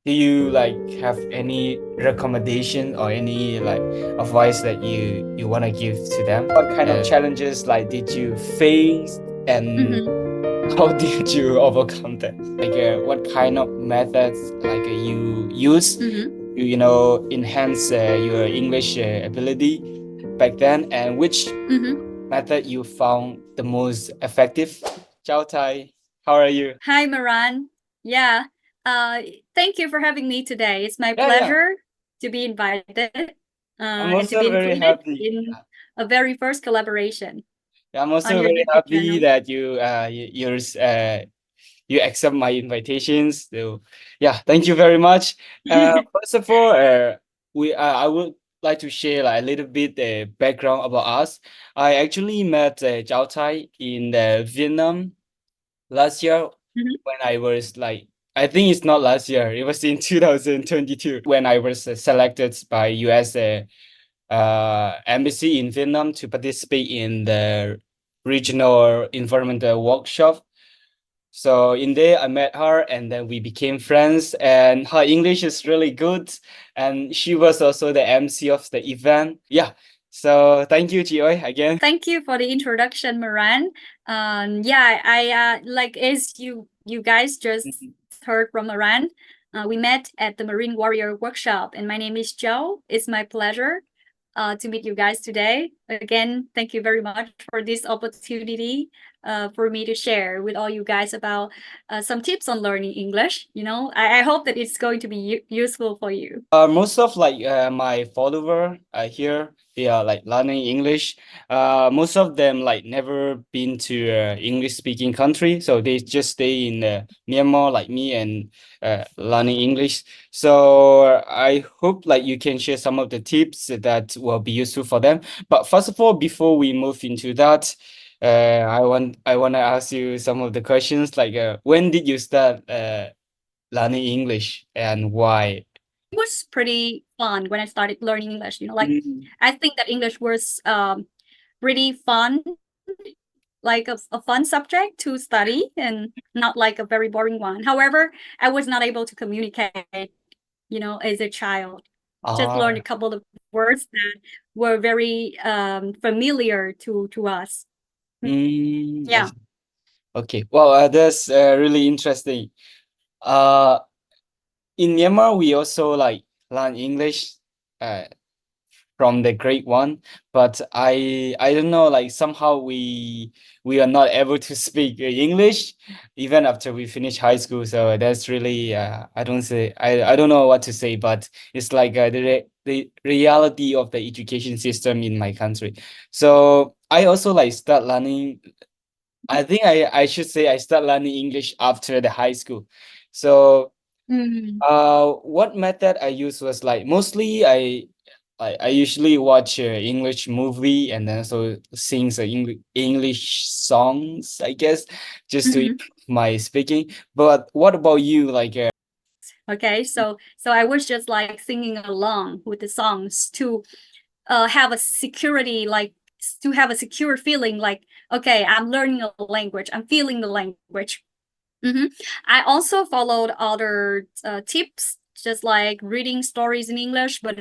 do you like have any recommendation or any like advice that you want to give to them? What kind of challenges like did you face and Mm-hmm. how did you overcome that? Like what kind of methods like you use Mm-hmm. to enhance your English ability back then, and which Mm-hmm. method you found the most effective? Ciao Tai, how are you? Hi, Maran. Yeah. Uh, Thank you for having me today. It's my Yeah, yeah. pleasure to be invited I'm and to also be very included happy. in a very first collaboration Yeah, I'm on also your very YouTube happy channel. that you accept my invitations. So yeah, thank you very much. First of all, we I would like to share like a little bit background about us. I actually met Zhao Tai in Vietnam last year Mhm. when I was like, I think it's not last year. It was in 2022 when I was selected by US embassy in Vietnam to participate in the regional environmental workshop. So in there, I met her, and then we became friends. And her English is really good, and she was also the MC of the event. Yeah. So thank you, Jioi, again. Thank you for the introduction, Maran. Yeah, I like as you guys just Mhm. heard from Maran. We met at the Marine Warrior Workshop, and my name is Joe. It's my pleasure to meet you guys today. Again, thank you very much for this opportunity for me to share with all you guys about some tips on learning English. I hope that it's going to be useful for you. Most of like my follower here, they are like learning English. Most of them like never been to English speaking country, so they just stay in Myanmar like me and learning English. So I hope like you can share some of the tips that will be useful for them. But first of all, before we move into that, I want to ask you some of the questions like when did you start learning English and why? It was pretty fun when I started learning English. Like Mm. I think that English was pretty fun, like a fun subject to study and not like a very boring one. However, I was not able to communicate, as a child. Just learned a Ah, couple of words that were very familiar to us. I Yeah. see. Okay. Well, that's really interesting. Uh, in Myanmar, we also like learn English uh from the grade one, but I don't know, like somehow we are not able to speak English even after we finish high school. So that's really I don't know what to say, but it's like the reality of the education system in my country. So I also like start learning. I think I should say I start learning English after the high school. So Mm. what method I use was like mostly I usually watch English movie and then also sing the English songs, I guess, just to Hmm. improve my speaking. But what about you? Like, Okay, so I was just like singing along with the songs to have a security, like to have a secure feeling, like okay, I'm learning a language, I'm feeling the language. Hmm. I also followed other tips, just like reading stories in English, but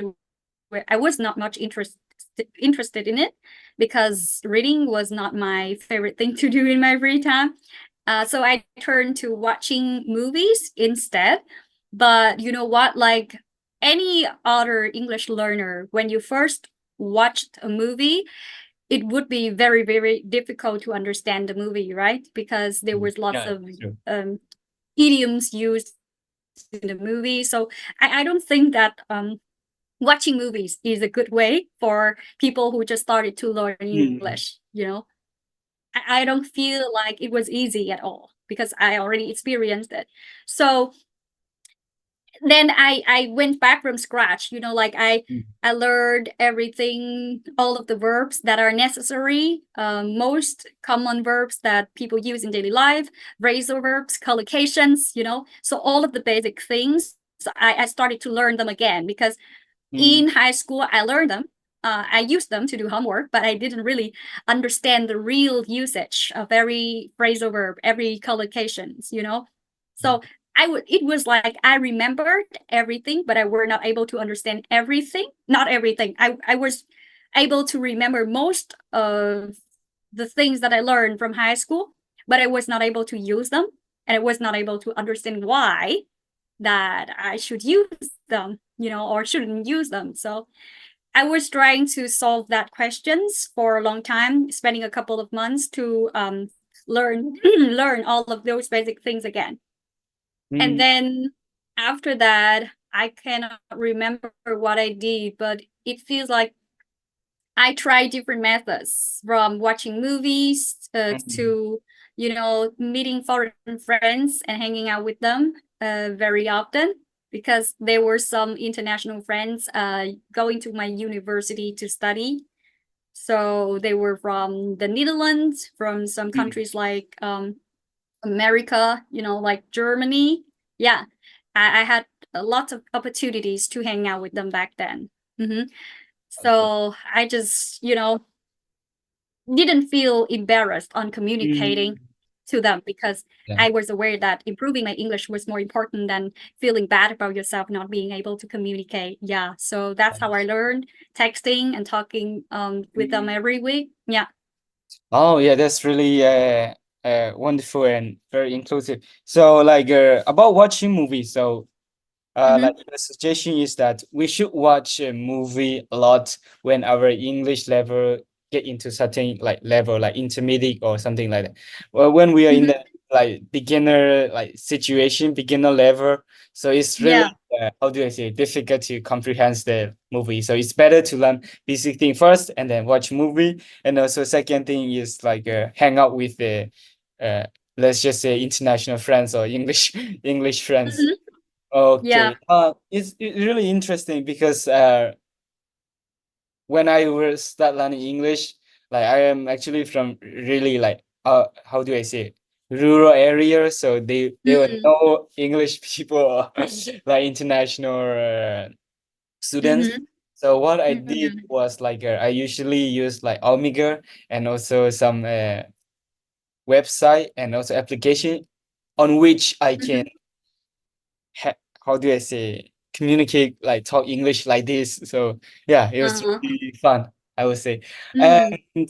I was not much interested in it because reading was not my favorite thing to do in my free time. So I turned to watching movies instead. But you know what? Like any other English learner, when you first watched a movie, it would be very, very difficult to understand the movie, right? Because there was lots yeah, of sure. um, idioms used in the movie. So I don't think that watching movies is a good way for people who just started to learn Mm. English. I don't feel like it was easy at all because I already experienced it. So then I went back from scratch. Like I learned everything, all of the verbs that are necessary, most common verbs that people use in daily life, phrasal verbs, collocations. So all of the basic things. So I started to learn them again because Mm. in high school I learned them. I used them to do homework, but I didn't really understand the real usage of every phrasal verb, every collocations. So it was like I remembered everything, but I were not able to understand everything. Not everything. I was able to remember most of the things that I learned from high school, but I was not able to use them, and I was not able to understand why that I should use them, or shouldn't use them. So I was trying to solve that questions for a long time, spending a couple of months to learn learn all of those basic things again. And Mm, then after that, I cannot remember what I did, but it feels like I tried different methods, from watching movies mm, to, meeting foreign friends and hanging out with them very often, because there were some international friends going to my university to study. So they were from the Netherlands, from some mm. countries like America, like Germany. Yeah, I had a lot of opportunities to hang out with them back then. Hmm. Okay. So I just, didn't feel embarrassed on Mm, communicating to them, because yeah. I was aware that improving my English was more important than feeling bad about yourself not being able to communicate. Yeah. So that's how I learned texting and talking with them Mm. every week. Yeah. Oh yeah, that's really wonderful and very inclusive. So like about watching movies, so like Mm-hmm. the suggestion is that we should watch a movie a lot when our English level get into certain like level, like intermediate or something like that. Well, when we are in Mm-hmm. the like beginner like situation, beginner level, so it's really Yeah. how do I say difficult to comprehend the movie. So it's better to learn basic thing first and then watch movie. And also second thing is like hang out with the uh let's just say international friends or English English friends. Mm-hmm. Yeah. Okay. It's really interesting because when I was start learning English, like I am actually from really like how do I say it? Rural area, so there were Mm-hmm. no English people or like international students. Mm-hmm. So what I did Mm-hmm. was like I usually use like Omega and also some website and also application on which I can Mm-hmm. how do I say communicate like talk English like this. So yeah, it was Uh-huh. really fun, I would say. Mm-hmm. And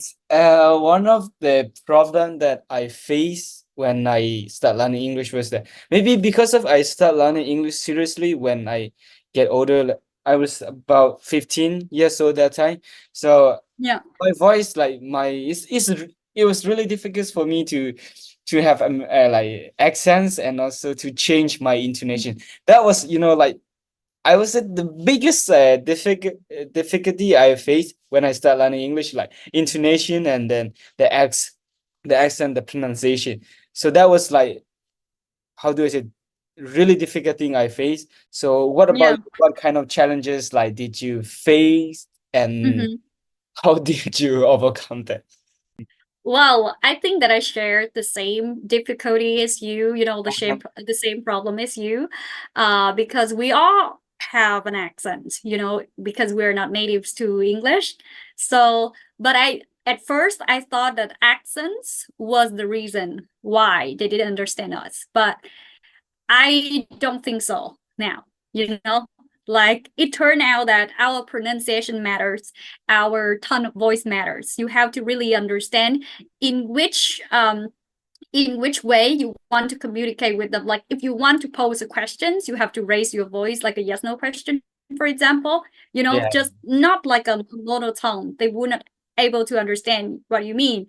one of the problem that I face when I start learning English was that maybe because of I start learning English seriously when I get older. I was about 15 years old that time. So Yeah. my voice like it was really difficult for me to have like accents and also to change my intonation. That was like I was at the biggest difficulty I faced when I start learning English, like intonation and then the accent, the pronunciation. So that was like how do I say really difficult thing I faced. So what about Yeah. you? What kind of challenges like did you face and Mm-hmm. how did you overcome that? Well, I think that I shared the same difficulty as you, Uh-huh. the same problem as you, because we all have an accent, because we're not natives to English. So, but at first I thought that accents was the reason why they didn't understand us. But I don't think so now, you know? Like it turned out that our pronunciation matters, our tone of voice matters. You have to really understand in which way you want to communicate with them. Like if you want to pose a questions, you have to raise your voice like a yes no question, for example, Yeah. just not like a monotone. They would not able to understand what you mean.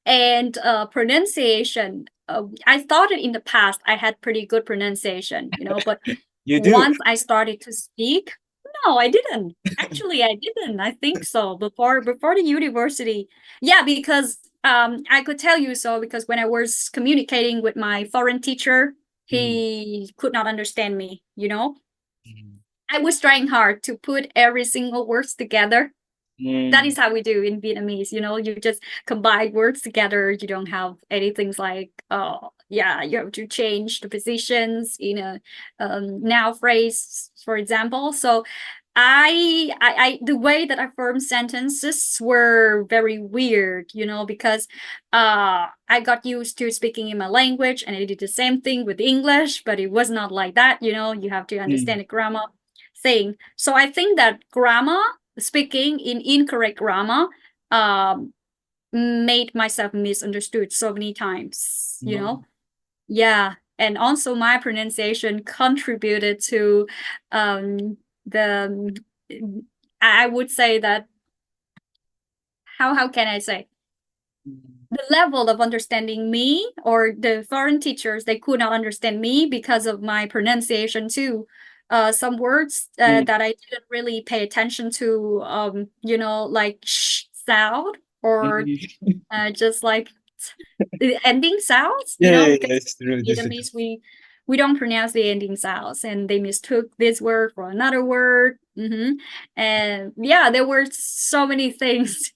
And pronunciation, I thought that in the past I had pretty good pronunciation, but You do. once I started to speak, no, I didn't. Actually, I didn't. I think so before the university. Yeah, because I could tell you so, because when I was communicating with my foreign teacher, Mm, he could not understand me, mm, I was trying hard to put every single words together. That mm. is how we do in Vietnamese, you just combine words together. You don't have anything like, oh yeah, you have to change the positions in a now phrase, for example. So the way that I formed sentences were very weird, because I got used to speaking in my language, and I did the same thing with English, but it was not like that. You have to understand the grammar thing. So I think that grammar, speaking in incorrect grammar, um, made myself misunderstood so many times. Yeah, and also my pronunciation contributed to the I would say that, how can I say, the level of understanding me, or the foreign teachers, they could not understand me because of my pronunciation too. Some words that I didn't really pay attention to, like sh sound, or just like the ending sounds, because It's true. Vietnamese, we don't pronounce the ending sounds, and they mistook this word for another word. And yeah, there were so many things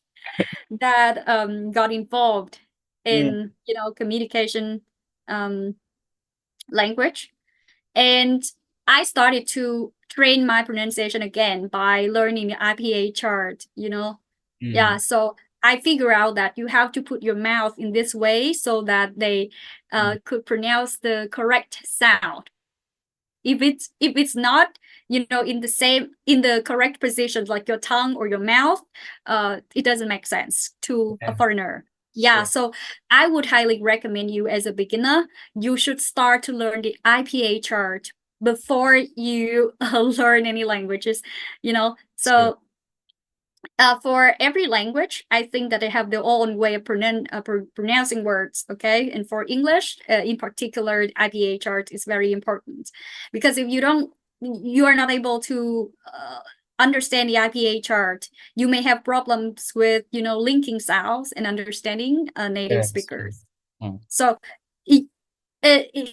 that got involved Mm, in communication um, language. And I started to train my pronunciation again by learning the IPA chart. Yeah, mm, so I figure out that you have to put your mouth in this way so that they could pronounce the correct sound. If it's not, in the correct positions, like your tongue or your mouth, it doesn't make sense to a yeah, foreigner. Yeah, sure. so I would highly recommend you, as a beginner, you should start to learn the IPA chart before you learn any languages. True. So for every language, I think that they have their own way of pronouncing words. Okay, and for English, in particular, the IPA chart is very important, because if you are not able to understand the IPA chart, you may have problems with linking sounds and understanding native Yeah, it's true. speakers. Mm, So it,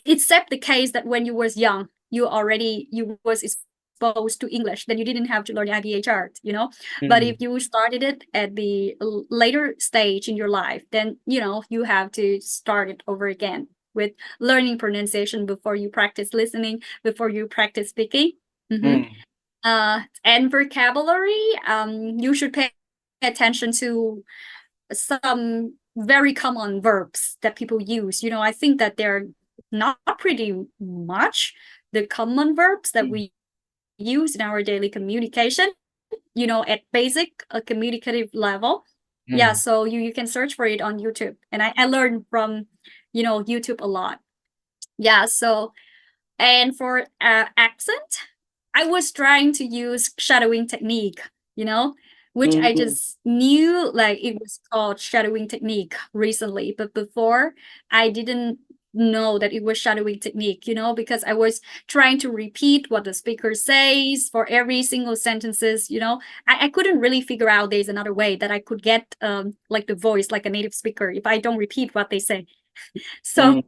except the case that when you was young, you was exposed to English, then you didn't have to learn the IPA chart. But if mm, you started it at the later stage in your life, then you have to start it over again with learning pronunciation before you practice listening, before you practice speaking. Mm-hmm. mm, And vocabulary, you should pay attention to some very common verbs that people use. I think that they're not pretty much the common verbs that mm, we use in our daily communication, at basic communicative level. Yeah, mm, so you can search for it on YouTube. And I learned from, YouTube a lot. Yeah, so, and for accent, I was trying to use shadowing technique, which I mm, just knew like it was called shadowing technique recently. But before, I didn't know that it was shadowing technique, because I was trying to repeat what the speaker says for every single sentences. I couldn't really figure out there's another way that I could get like the voice like a native speaker if I don't repeat what they say. mm, So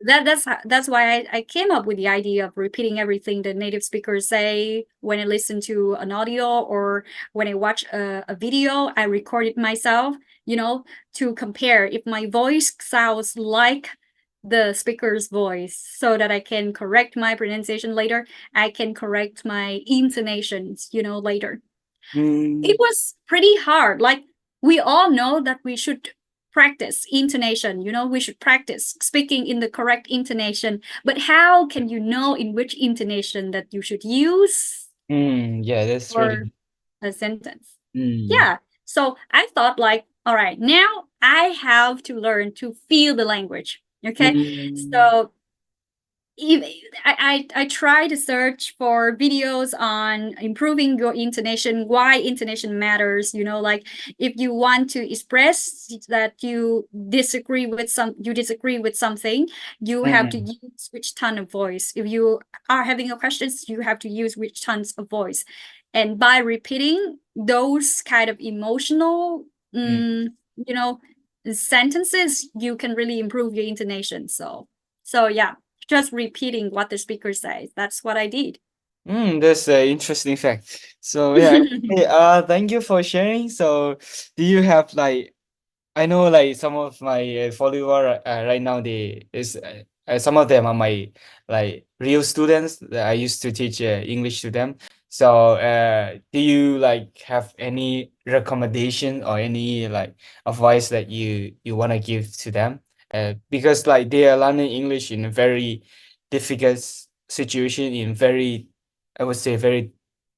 that's why I came up with the idea of repeating everything the native speakers say when I listen to an audio, or when I watch a video. I record it myself, to compare if my voice sounds like the speaker's voice, so that I can correct my pronunciation later. I can correct my intonations, later. It mm, was pretty hard. Like, we all know that we should practice intonation, we should practice speaking in the correct intonation. But how can you know in which intonation that you should use yeah, that's for really. a sentence? Mm, Yeah. So I thought, like, all right, now I have to learn to feel the language. Okay. mm, So I try to search for videos on improving your intonation, why intonation matters. Like, if you want to express that you disagree with something, you have to mm, use which tone of voice. If you are having a questions, you have to use which tones of voice. And by repeating those kind of emotional, mm. you know, sentences, you can really improve your intonation. So yeah, just repeating what the speaker says. That's what I did. That's an interesting fact. So yeah, hey, thank you for sharing. So, do you have like, I know like some of my follower right now, some of them are my like real students that I used to teach English to them. So do you like have any recommendation or any like advice that you want to give to them? Because like they are learning English in a very difficult situation, in very, I would say, very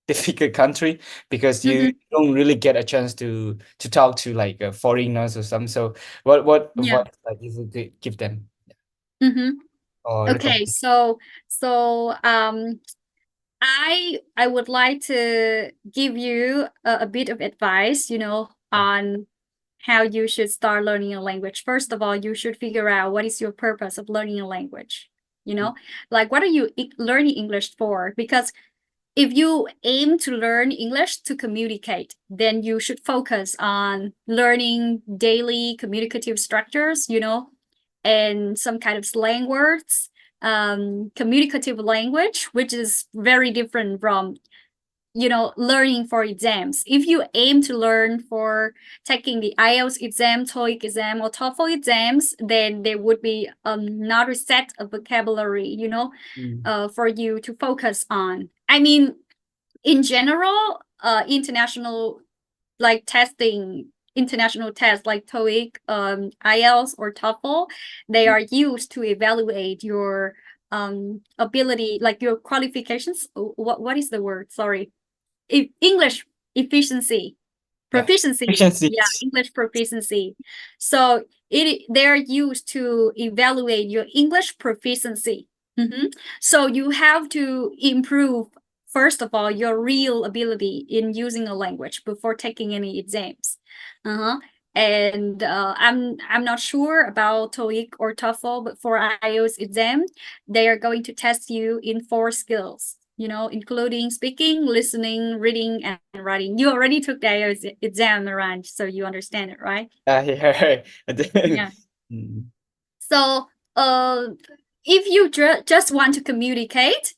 difficult country, because you Mm-hmm. don't really get a chance to talk to like foreigners or something. So what Yeah. advice like you would give them Mm-hmm. or Okay, recommend? so I would like to give you a bit of advice, Yeah. on how you should start learning a language. First of all, you should figure out what is your purpose of learning a language. You know, like what are you learning English for? Because if you aim to learn English to communicate, then you should focus on learning daily communicative structures, and some kind of slang words, communicative language, which is very different from learning for exams. If you aim to learn for taking the IELTS exam, TOEIC exam, or TOEFL exams, then there would be another set of vocabulary, Mm. for you to focus on. I mean, in general, international like testing, international tests like TOEIC, IELTS, or TOEFL, they are used to evaluate your ability, like your qualifications. What is the word? Sorry, English efficiency, Yeah. proficiency. Yeah, Efficiencies. English proficiency. So they're used to evaluate your English proficiency. So you have to improve, first of all, your real ability in using a language before taking any exams. Uh-huh. And I'm not sure about TOEIC or TOEFL, but for IELTS exam, they are going to test you in 4 skills, including speaking, listening, reading, and writing. You already took the IELTS exam, Maran, so you understand it, right? Yeah. Yeah. Mm. So, if you just want to communicate,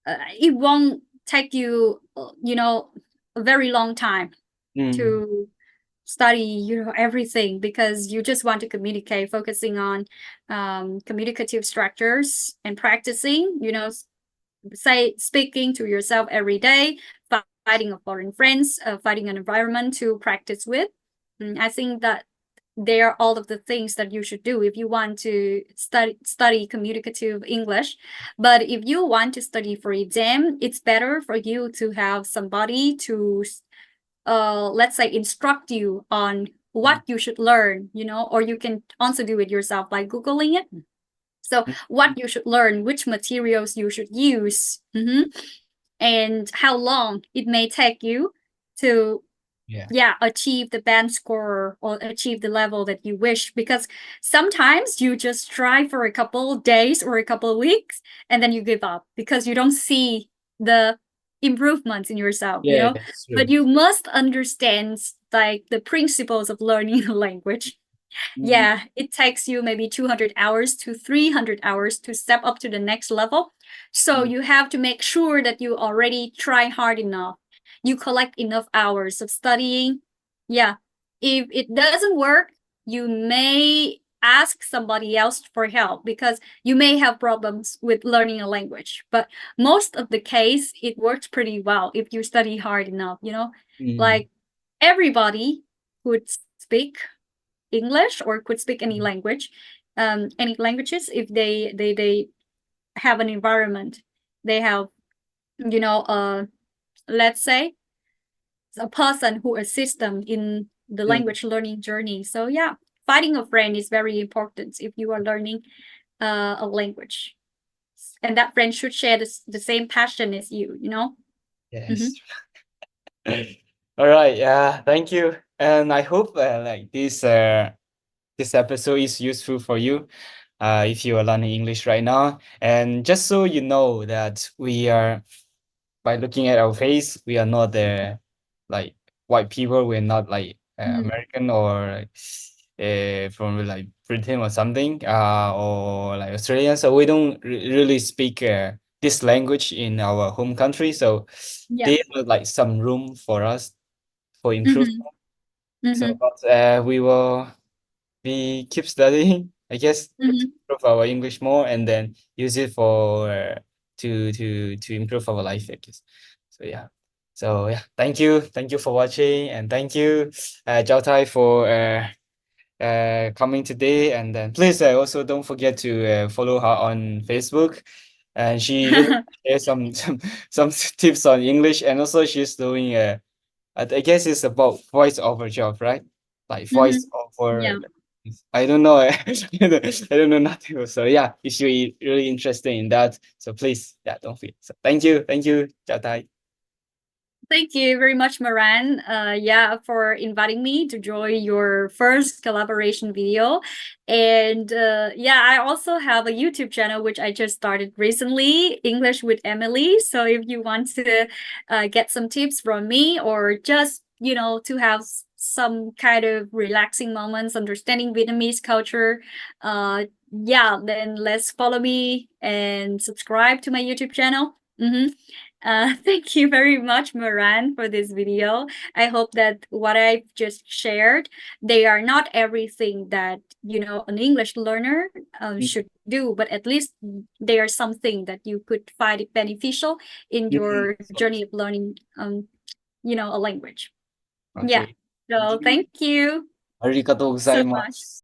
it won't take you, a very long time Mm. to study, everything, because you just want to communicate, focusing on communicative structures and practicing, say speaking to yourself every day, finding a foreign friends, finding an environment to practice with. I think that they are all of the things that you should do if you want to study communicative English. But if you want to study for exam, it's better for you to have somebody to let's say instruct you on what you should learn, or you can also do it yourself by Googling it. So what you should learn, which materials you should use, and how long it may take you to, Yeah. yeah, achieve the band score or achieve the level that you wish. Because sometimes you just try for a couple of days or a couple of weeks and then you give up because you don't see the improvements in yourself, Yeah, that's but true. you must understand like the principles of learning a language. Mm. Yeah, it takes you maybe 200 hours to 300 hours to step up to the next level. So Mm. you have to make sure that you already try hard enough. You collect enough hours of studying. Yeah. If it doesn't work, you may ask somebody else for help because you may have problems with learning a language. But most of the case, it works pretty well if you study hard enough, Mm. like everybody could speak English or could speak any language, any languages if they have an environment. They have, let's say a person who assists them in the Mm. language learning journey. So yeah, finding a friend is very important if you are learning a language, and that friend should share the same passion as you. Yes. Mm-hmm. All right. Yeah. Thank you. And I hope like this episode is useful for you if you are learning English right now. And just so you know that we are, by looking at our face, we are not like white people. We're not like Mm-hmm. American or from like Britain or something, or like Australian. So we don't really speak this language in our home country. So Yeah. there are like some room for us for improvement. Mm-hmm. So, Mm-hmm. but we keep studying, I guess, to Mm-hmm. improve our English more, and then use it for to improve our life, I guess. So yeah. So yeah, thank you for watching, and thank you, Chao Tai, for coming today. And then please also don't forget to follow her on Facebook. And she really shares some tips on English, and also she's doing I guess it's about voice over job, right? Like voice over. Yeah. I don't know. I don't know nothing. So yeah, it's really interesting in that. So please, yeah, don't forget. So thank you, Chao Tai. Thank you very much, Maran. Yeah, for inviting me to join your first collaboration video. And yeah, I also have a YouTube channel which I just started recently, English with Emily. So if you want to get some tips from me, or just to have some kind of relaxing moments understanding Vietnamese culture, yeah, then let's follow me and subscribe to my YouTube channel. Thank you very much, Moran, for this video. I hope that what I've just shared, they are not everything that an English learner should do, but at least they are something that you could find it beneficial in your journey of learning, a language. Yeah. Okay. So Thank you. thank you Arigatou so much. gozaimasu.